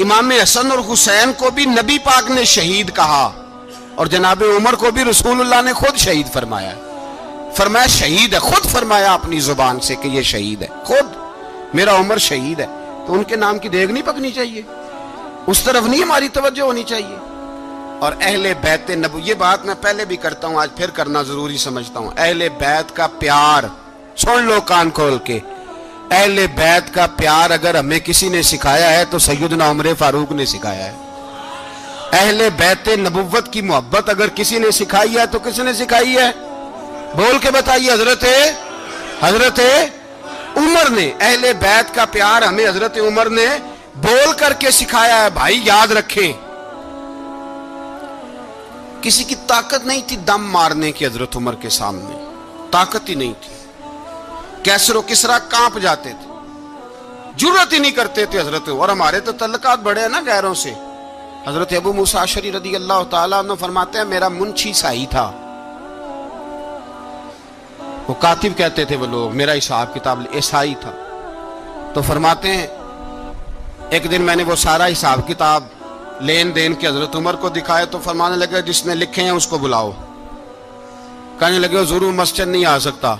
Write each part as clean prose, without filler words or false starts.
امام حسن اور حسین کو بھی نبی پاک نے شہید کہا اور جناب عمر کو بھی رسول اللہ نے خود شہید فرمایا. فرمایا شہید ہے، خود فرمایا اپنی زبان سے کہ یہ شہید ہے، خود میرا عمر شہید ہے. تو ان کے نام کی دیگ نہیں پکنی چاہیے، اس طرف نہیں ہماری توجہ ہونی چاہیے. اور اہل بیت نبو، یہ بات میں پہلے بھی کرتا ہوں، آج پھر کرنا ضروری سمجھتا ہوں. اہل بیت کا پیار سن لو کان کھول کے، اہل بیت کا پیار اگر ہمیں کسی نے سکھایا ہے تو سیدنا عمر فاروق نے سکھایا ہے. اہل بیت نبوت کی محبت اگر کسی نے سکھائی ہے تو کس نے سکھائی ہے؟ بول کے بتائیے. حضرت عمر نے. اہل بیت کا پیار ہمیں حضرت عمر نے بول کر کے سکھایا ہے. بھائی یاد رکھیں، کسی کی طاقت نہیں تھی دم مارنے کی حضرت عمر کے سامنے، طاقت ہی نہیں تھی. کیسر و کسرا کانپ جاتے تھے، جرأت ہی نہیں کرتے تھے حضرت. اور ہمارے تو تعلقات بڑے ہیں نا غیروں سے. حضرت ابو موسیٰ اشعری رضی اللہ تعالیٰ عنہ فرماتے ہیں میرا منشی سائی تھا، وہ کاتب کہتے تھے وہ لوگ، میرا حساب کتاب عیسائی تھا. تو فرماتے ہیں ایک دن میں نے وہ سارا حساب کتاب لین دین کے حضرت عمر کو دکھائے تو فرمانے لگے جس نے لکھے ہیں اس کو بلاؤ. کہنے لگے حضور مسجد نہیں آ سکتا.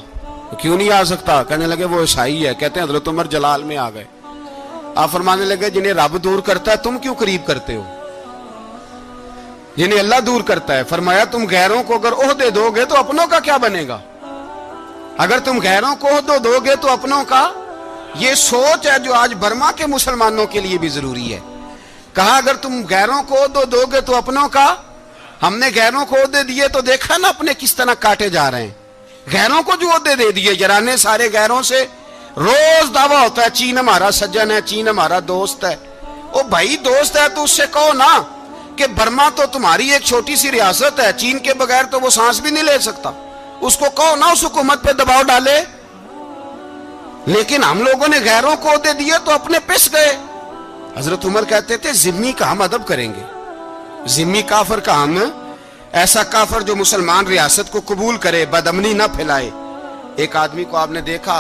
کیوں نہیں آ سکتا؟ کہنے لگے وہ عیسائی ہے. کہتے ہیں حضرت عمر جلال میں آ گئے. آپ فرمانے لگے جنہیں رب دور کرتا ہے تم کیوں قریب کرتے ہو؟ جنہیں اللہ دور کرتا ہے. فرمایا تم غیروں کو اگر عہدے دو گے تو اپنوں کا کیا بنے گا؟ اگر تم غیروں کو عہدے دو گے تو اپنوں کا. یہ سوچ ہے جو آج برما کے مسلمانوں کے لیے بھی ضروری ہے. کہا اگر تم غیروں کو عہدے دو گے تو اپنوں کا. ہم نے غیروں کو عہدے دیے تو دیکھا نا اپنے کس طرح کاٹے جا رہے ہیں. غیروں کو جو عہدے دے دیے یارانے سارے غیروں سے. روز دعویٰ ہوتا ہے چین ہمارا سجن ہے، چین ہمارا دوست ہے. او بھائی دوست ہے تو اس سے کہو نا کہ برما تو تمہاری ایک چھوٹی سی ریاست ہے، چین کے بغیر تو وہ سانس بھی نہیں لے سکتا. اس کو کہو نا اس حکومت پہ دباؤ ڈالے. لیکن ہم لوگوں نے غیروں کو عہدے دیے تو اپنے پس گئے. حضرت عمر کہتے تھے ذمی کا ہم ادب کریں گے، ذمی کافر کا ہم، ایسا کافر جو مسلمان ریاست کو قبول کرے، بدامنی نہ پھیلائے. ایک آدمی کو آپ نے دیکھا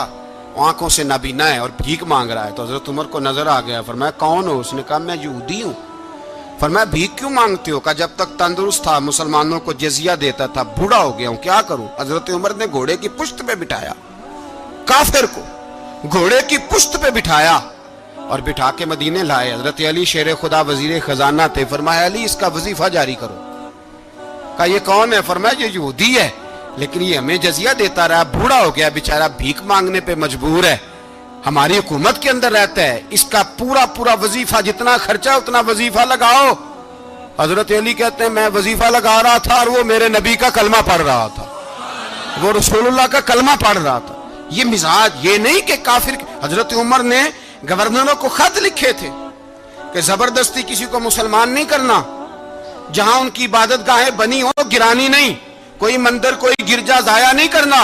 آنکھوں سے نابینا ہے اور بھیک مانگ رہا ہے. تو حضرت عمر کو نظر آ گیا. فرمایا کون ہو؟ اس نے کہا میں یہودی ہوں. فرمایا بھیک کیوں مانگتے ہو؟ کہا جب تک تندرست تھا مسلمانوں کو جزیہ دیتا تھا، بوڑھا ہو گیا ہوں کیا کروں؟ حضرت عمر نے گھوڑے کی پشت پہ بٹھایا کافر کو، گھوڑے کی پشت پہ بٹھایا اور بٹھا کے مدینے لائے. حضرت علی شیر خدا وزیر خزانہ تھے. فرمایا علی اس کا وظیفہ جاری کرو. کہا یہ کون ہے؟ فرمایا یہ یہودی ہے لیکن یہ ہمیں جزیہ دیتا رہا، بوڑھا ہو گیا بیچارہ، بھیک مانگنے پہ مجبور ہے، ہماری حکومت کے اندر رہتا ہے، اس کا پورا وظیفہ جتنا خرچہ اتنا وظیفہ لگاؤ. حضرت علی کہتے ہیں میں وظیفہ لگا رہا تھا اور وہ میرے نبی کا کلمہ پڑھ رہا تھا، وہ رسول اللہ کا کلمہ پڑھ رہا تھا. یہ مزاج، یہ نہیں کہ کافر. حضرت عمر نے گورنروں کو خط لکھے تھے کہ زبردستی کسی کو مسلمان نہیں کرنا، جہاں ان کی عبادت گاہیں بنی ہو گرانی نہیں، کوئی مندر کوئی گرجا ضائع نہیں کرنا.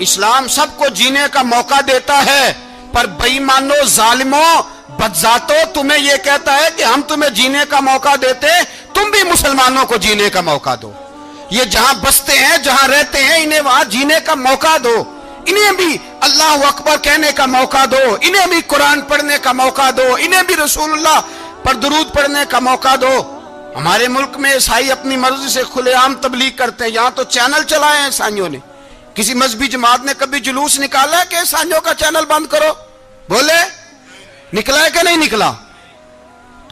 اسلام سب کو جینے کا موقع دیتا ہے، پر بے ایمانو ظالموں بدذاتوں تمہیں یہ کہتا ہے کہ ہم تمہیں جینے کا موقع دیتے، تم بھی مسلمانوں کو جینے کا موقع دو. یہ جہاں بستے ہیں جہاں رہتے ہیں انہیں وہاں جینے کا موقع دو، انہیں بھی اللہ اکبر کہنے کا موقع دو، انہیں بھی قرآن پڑھنے کا موقع دو، انہیں بھی رسول اللہ پر درود پڑھنے کا موقع دو. ہمارے ملک میں عیسائی اپنی مرضی سے کھلے عام تبلیغ کرتے ہیں. یہاں تو چینل چلائے ہیں عیسائیوں نے. کسی مذہبی جماعت نے کبھی جلوس نکالا ہے کہ عیسائیوں کا چینل بند کرو؟ بولے نکلا ہے کہ نہیں نکلا؟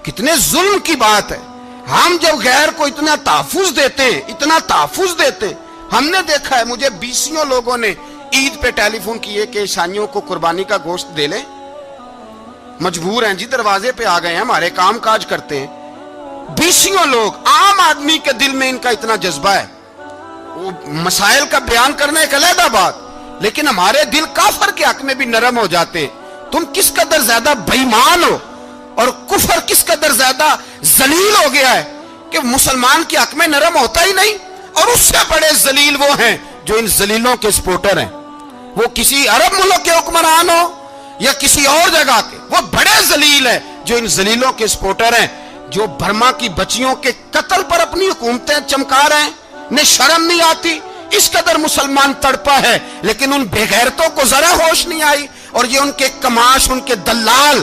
کتنے ظلم کی بات ہے. ہم جب غیر کو اتنا تحفظ دیتے ہیں، ہم نے دیکھا ہے، مجھے 20 لوگوں نے عید پہ ٹیلی فون کیے کہ عیسائیوں کو قربانی کا گوشت دے لیں، مجبور ہیں جی، دروازے پہ آ گئے ہیں، ہمارے کام کاج کرتے ہیں. 20 لوگ، عام آدمی کے دل میں ان کا اتنا جذبہ ہے، وہ مسائل کا بیان کرنا ایک علیحدہ بات، لیکن ہمارے دل کافر کے حق میں بھی نرم ہو جاتے ہیں. تم کس قدر زیادہ بے ایمان ہو اور کفر کس قدر زیادہ ذلیل ہو گیا ہے کہ مسلمان کے حق میں نرم ہوتا ہی نہیں. اور اس سے بڑے ذلیل وہ ہیں جو ان ذلیلوں کے سپورٹر ہیں. وہ کسی عرب ملک کے حکمران ہو یا کسی اور جگہ کے، وہ بڑے ذلیل ہیں جو ان ذلیلوں کے سپورٹر ہیں، جو برما کی بچیوں کے قتل پر اپنی حکومتیں چمکا رہے ہیں. انہیں شرم نہیں آتی. اس قدر مسلمان تڑپا ہے لیکن ان بے غیرتوں کو ذرا ہوش نہیں آئی. اور یہ ان کے کماش، ان کے دلال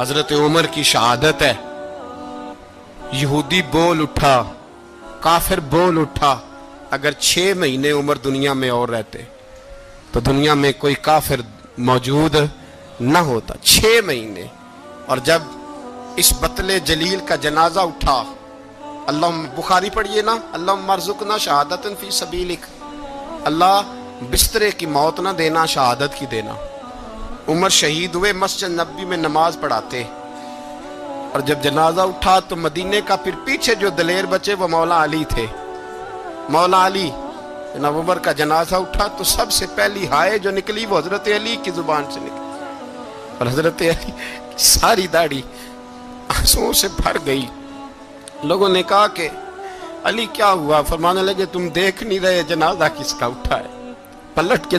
حضرت عمر کی شہادت ہے. یہودی بول اٹھا, کافر بول اٹھا, اگر 6 مہینے عمر دنیا میں اور رہتے تو دنیا میں کوئی کافر موجود نہ ہوتا. 6 مہینے. اور جب اس بطل جلیل کا جنازہ اٹھا, اللہ بخاری پڑھیے نا, اللہم ارزقنا شہادت فی سبیلک, اللہ بسترے کی موت نہ دینا, شہادت کی دینا. عمر شہید ہوئے, مسجد نبوی میں نماز پڑھاتے, اور جب جنازہ اٹھا تو مدینے کا پھر پیچھے جو دلیر بچے وہ مولا علی تھے. مولا علی, جناب عمر کا جنازہ اٹھا تو سب سے پہلی ہائے جو نکلی وہ حضرت علی کی زبان سے نکلی, اور حضرت علی ساری داڑھی آنسوؤں سے بھر گئی. لوگوں نے کہا کہ علی کیا ہوا؟ فرمانے لگے تم دیکھ نہیں رہے جنازہ کس کا اٹھا ہے. پلٹ کے